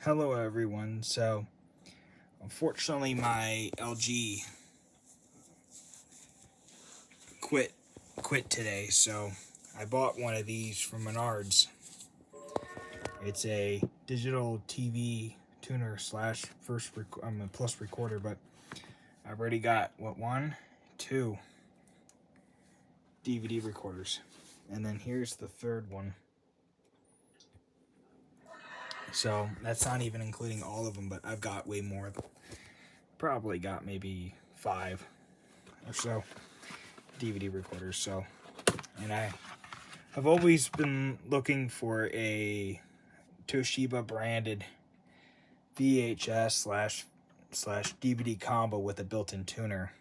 Hello everyone. So unfortunately my LG quit today, so I bought one of these from Menards. It's a digital TV tuner slash plus recorder, but I've already got one, two DVD recorders, and then here's the third one. So that's not even including all of them, but I've got way more. Probably got maybe 5 or so DVD recorders. So, and I've always been looking for a Toshiba branded VHS slash DVD combo with a built-in tuner,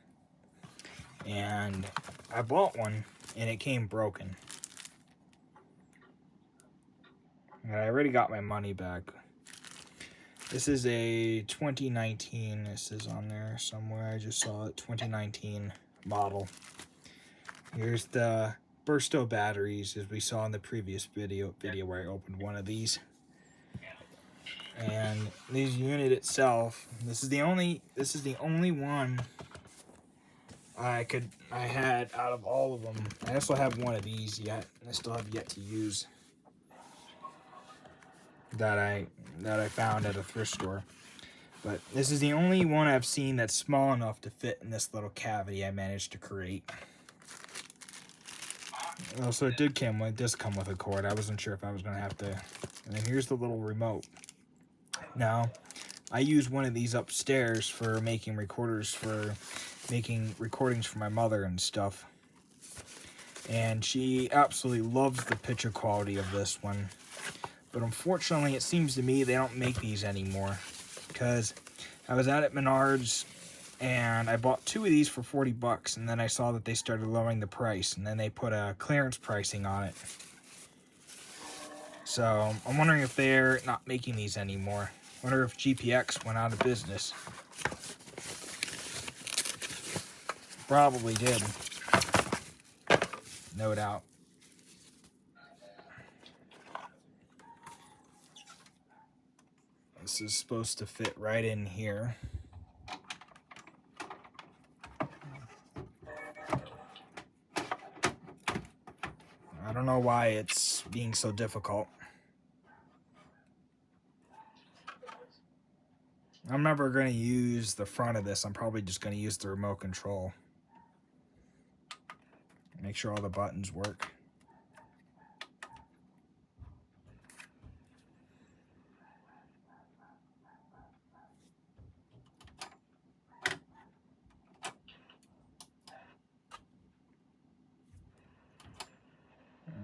and I bought one and it came broken. And I already got my money back. This is a 2019. This is on there somewhere. I just saw it. 2019 model. Here's the Bursto batteries, as we saw in the previous video where I opened one of these. And this unit itself, this is the only one I had out of all of them. I also have one of these yet. I still have yet to use that I found at a thrift store. But this is the only one I've seen that's small enough to fit in this little cavity I managed to create. So it did come with a cord. I wasn't sure if I was gonna have to. And then here's the little remote. Now, I use one of these upstairs for making recordings for my mother and stuff. And she absolutely loves the picture quality of this one. But unfortunately, it seems to me they don't make these anymore. Because I was at Menards and I bought 2 of these for 40 bucks, and then I saw that they started lowering the price, and then they put a clearance pricing on it. So I'm wondering if they're not making these anymore. I wonder if GPX went out of business. Probably did. No doubt. This is supposed to fit right in here. I don't know why it's being so difficult. I'm never going to use the front of this. I'm probably just going to use the remote control. Make sure all the buttons work.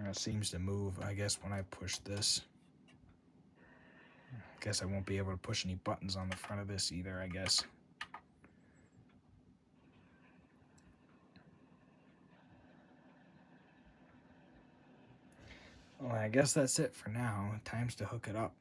It seems to move, I guess, when I push this. I guess I won't be able to push any buttons on the front of this either, I guess. Well, I guess that's it for now. Time's to hook it up.